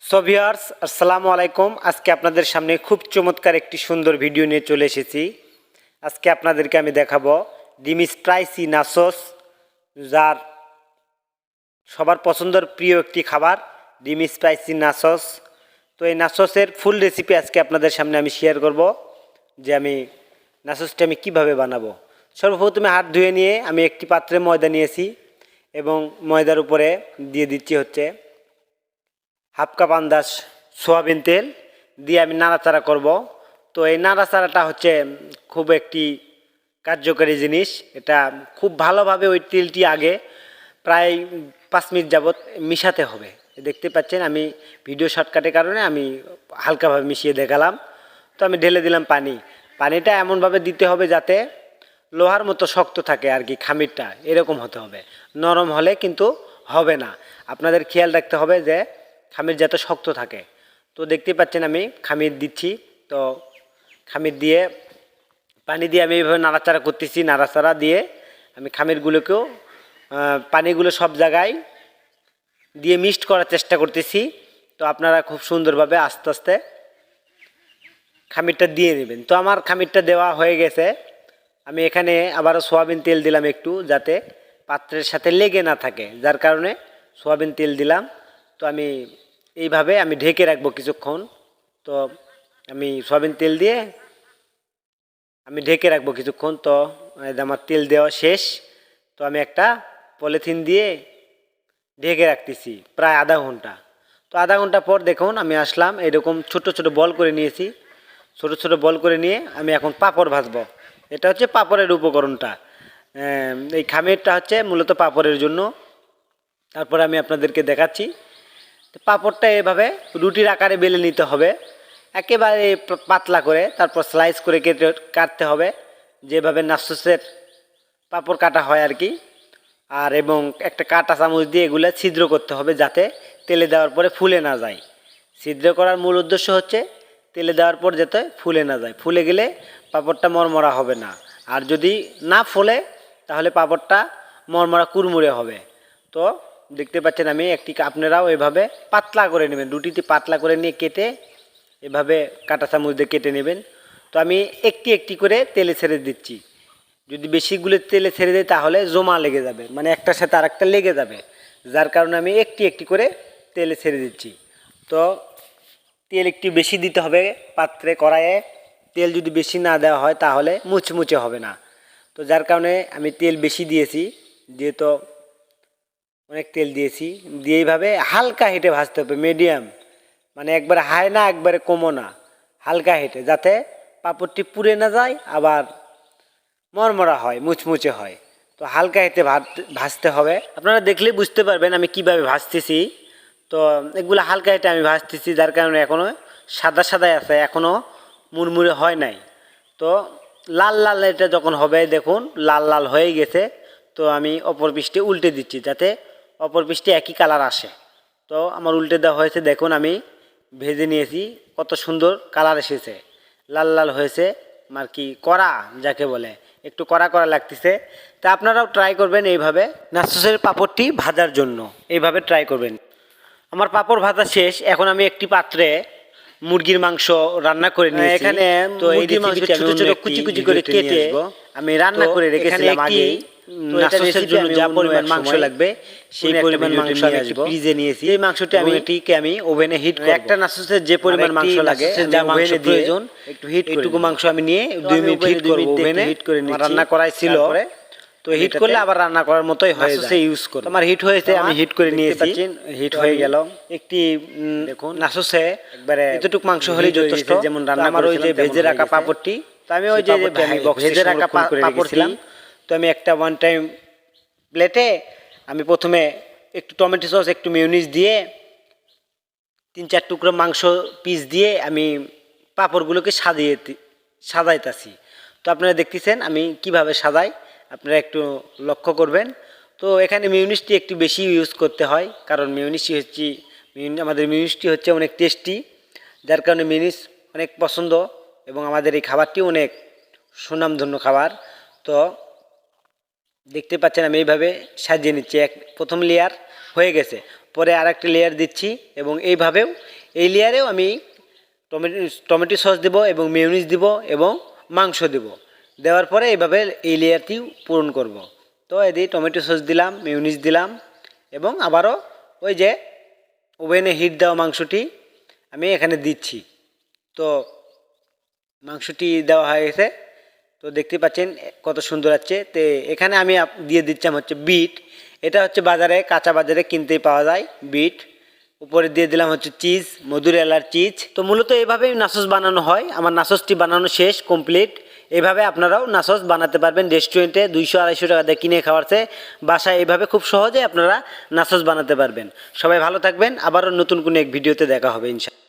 So viewers, আসসালামু আলাইকুম। আজকে আপনাদের সামনে খুব চমৎকার একটি সুন্দর ভিডিও নিয়ে চলে এসেছি। আজকে আপনাদেরকে আমি দেখাবো ডিম স্পাইসি নাচোস, যার সবার পছন্দের প্রিয় একটি খাবার ডিম স্পাইসি নাচোস। তো এই নাচোসের ফুল রেসিপি আজকে আপনাদের সামনে আমি শেয়ার করব, যে আমি নাচোসটা আমি কীভাবে বানাবো। সর্বপ্রথমে হাত ধুয়ে নিয়ে আমি একটি পাত্রে ময়দা নিয়েছি এবং ময়দার উপরে দিয়ে দিচ্ছি হচ্ছে হাফ কাপ আন্দাজ সয়াবিন তেল দিয়ে আমি নাড়াচাড়া করব। তো এই নাড়াচাড়াটা হচ্ছে খুব একটি কার্যকারী জিনিস। এটা খুব ভালোভাবে ওই তেলটি আগে প্রায় 5 মিনিট যাবত মিশাতে হবে। দেখতে পাচ্ছেন আমি ভিডিও শর্টকাটের কারণে আমি হালকাভাবে মিশিয়ে দেখালাম। তো আমি ঢেলে দিলাম পানি। পানিটা এমনভাবে দিতে হবে যাতে লোহার মতো শক্ত থাকে আর কি, খামিরটা এরকম হতে হবে। নরম হলে কিন্তু হবে না, আপনাদের খেয়াল রাখতে হবে যে খামির যাতে শক্ত থাকে। তো দেখতে পাচ্ছেন আমি খামির দিচ্ছি। তো খামির দিয়ে পানি দিয়ে আমি এইভাবে নাড়াচাড়া করতেছি। নাড়াচাড়া দিয়ে আমি খামিরগুলোকেও পানিগুলো সব জায়গায় দিয়ে মিক্সড করার চেষ্টা করতেছি। তো আপনারা খুব সুন্দরভাবে আস্তে আস্তে খামিরটা দিয়ে নেবেন। তো আমার খামিরটা দেওয়া হয়ে গেছে। আমি এখানে আবারও সয়াবিন তেল দিলাম একটু, যাতে পাত্রের সাথে লেগে না থাকে, যার কারণে সয়াবিন তেল দিলাম। তো আমি এইভাবে আমি ঢেকে রাখবো কিছুক্ষণ। তো আমি সয়াবিন তেল দিয়ে আমি ঢেকে রাখবো কিছুক্ষণ। তো আমার তেল দেওয়া শেষ। তো আমি একটা পলিথিন দিয়ে ঢেকে রাখতেছি প্রায় আধা ঘন্টা। তো আধা ঘন্টা পর দেখুন আমি আসলাম, এরকম ছোট ছোট বল করে নিয়েছি। ছোট ছোট বল করে নিয়ে আমি এখন পাঁপড় ভাজবো। এটা হচ্ছে পাঁপড়ের উপকরণটা। এই খামিরটা হচ্ছে মূলত পাঁপড়ের জন্য। তারপরে আমি আপনাদেরকে দেখাচ্ছি। তো পাঁপড়টা এভাবে রুটির আকারে বেলে নিতে হবে, একেবারে পাতলা করে। তারপর স্লাইস করে কাটতে হবে, যেভাবে নাচোসের পাঁপড় কাটা হয় আর কি। আর এবং একটা কাঁটা চামচ দিয়ে এগুলো ছিদ্র করতে হবে, যাতে তেলে দেওয়ার পরে ফুলে না যায়। ছিদ্র করার মূল উদ্দেশ্য হচ্ছে তেলে দেওয়ার পর যাতে ফুলে না যায়। ফুলে গেলে পাঁপড়টা মরমরা হবে না, আর যদি না ফুলে তাহলে পাঁপড়টা মরমরা কুড়মুড়ে হবে। তো দেখতে পাচ্ছেন আমি আপনারাও এভাবে পাতলা করে নেবেন, রুটিতে পাতলা করে নিয়ে কেটে এভাবে কাঁটা চামচ দিয়ে কেটে নেবেন। তো আমি একটি একটি করে তেলে ছেড়ে দিচ্ছি। যদি বেশিগুলো তেলে ছেড়ে দিই তাহলে জমা লেগে যাবে, মানে একটার সাথে আরেকটা লেগে যাবে, যার কারণে আমি একটি একটি করে তেলে ছেড়ে দিচ্ছি। তো তেল একটু বেশি দিতে হবে পাত্রে, কড়াইয়ে। তেল যদি বেশি না দেওয়া হয় তাহলে মুচমুচে হবে না। তো যার কারণে আমি তেল বেশি দিয়েছি, যেহেতু অনেক তেল দিয়েছি। দিয়ে এইভাবে হালকা হিটে ভাজতে হবে, মিডিয়াম, মানে একবারে হাই না একবারে কমও না, হালকা হিটে, যাতে পাঁপড়টি পুড়ে না যায় আবার মরমরা হয়, মুচমুচে হয়। তো হালকা হিটে ভাজতে হবে। আপনারা দেখলেই বুঝতে পারবেন আমি কিভাবে ভাজতেছি। তো এগুলো হালকা হিটে আমি ভাজতেছি, যার কারণে এখনও সাদা সাদাই আছে, এখনও মুড়মুড়ে হয় নাই। তো লাল লাল এটা যখন হবে, দেখুন লাল লাল হয়ে গেছে। তো আমি অপর পিঠটি উল্টে দিচ্ছি, যাতে অপর পিঠটি একই কালার আসে। তো আমার উল্টে দেওয়া হয়েছে, দেখুন আমি ভেজে নিয়েছি, কত সুন্দর কালার এসেছে, লাল লাল হয়েছে। আর কি কড়া যাকে বলে, একটু কড়া কড়া লাগতেছে। তা আপনারাও ট্রাই করবেন এইভাবে নাচোসের পাঁপড়টি ভাজার জন্য, এইভাবে ট্রাই করবেন। আমার পাঁপড় ভাজা শেষ। এখন আমি একটি পাত্রে মুরগির মাংস রান্না করে নিয়েছি। এখানে তো মুরগির মাংস ছোট ছোট কুচি কুচি করে কেটে আমি রান্না করে রেখেছিলাম আগেই। নাচোসের জন্য যা পরিমাণ মাংস লাগবে সেই পরিমাণ মাংস আমি ফ্রিজে নিয়েছি। এই মাংসটি আমি ওভেনে হিট করব। একটা নাচোসের যে পরিমাণ মাংস লাগে, যা মাংস প্রয়োজন, একটু হিট এইটুকু মাংস আমি নিয়ে 2 মিনিট হিট করব ওভেনে। হিট করে নিয়ে রান্না করাই ছিল। তো হিট করলে আবার রান্না করার মতোই হয়ে যায়, ইউজ করব। আমার হিট হয়েছে, আমি হিট করে নিয়েছি, হিট হয়ে গেল। একটি দেখুন নাচোসে একবারে এতটুকু মাংস হলেই যথেষ্ট। যেমন রান্না আমার ওই যে ভেজে রাখা পাঁপড়টি, তো আমি ওই যে ভেজে রাখা পাঁপড় ছিলাম। তো আমি একটা ওয়ান টাইম প্লেটে আমি প্রথমে একটু টমেটো সস, একটু মেয়োনিজ দিয়ে 3-4 টুকরো মাংস পিস দিয়ে আমি পাঁপড়গুলোকে সাজাইতাছি। তো আপনারা দেখতেছেন আমি কিভাবে সাজাই, আপনারা একটু লক্ষ্য করবেন। তো এখানে মিউনিসটি একটু বেশি ইউজ করতে হয়, কারণ আমাদের মিউনিসটি হচ্ছে অনেক টেস্টি, যার কারণে মিউনিস অনেক পছন্দ এবং আমাদের এই খাবারটি অনেক সুনামধন্য খাবার। তো দেখতে পাচ্ছেন আমি এইভাবে সাজিয়ে নিচ্ছি। প্রথম লেয়ার হয়ে গেছে, পরে আরেকটা লেয়ার দিচ্ছি এবং এইভাবেও এই লেয়ারেও আমি টমেটো সস দেব এবং মেয়োনিজ দিব এবং মাংস দেব। দেওয়ার পরে এইভাবে এই লেয়ারটি পূরণ করব। তো এদিকে টমেটো সস দিলাম, মেয়োনিজ দিলাম এবং আবারও ওই যে ওভেনে হিট দেওয়া মাংসটি আমি এখানে দিচ্ছি। তো মাংসটি দেওয়া হয়ে গেছে, তো দেখতে পাচ্ছেন কত সুন্দর আছে। তো এখানে আমি দিয়ে দিচ্ছিলাম হচ্ছে বিট, এটা হচ্ছে বাজারে কাঁচা বাজারে কিনতেই পাওয়া যায় বিট। উপরে দিয়ে দিলাম হচ্ছে চিজ, মধুরেলার চিজ। তো মূলত এইভাবেই নাসস বানানো হয়। আমার নাসসটি বানানো শেষ, কমপ্লিট। এইভাবে আপনারাও নাসস বানাতে পারবেন। রেস্টুরেন্টে 200-250 টাকা দিয়ে কিনে খাওয়ার চেয়ে বাসায় এইভাবে খুব সহজে আপনারা নাসস বানাতে পারবেন। সবাই ভালো থাকবেন, আবারও নতুন কোনো এক ভিডিওতে দেখা হবে ইনশাআল্লাহ।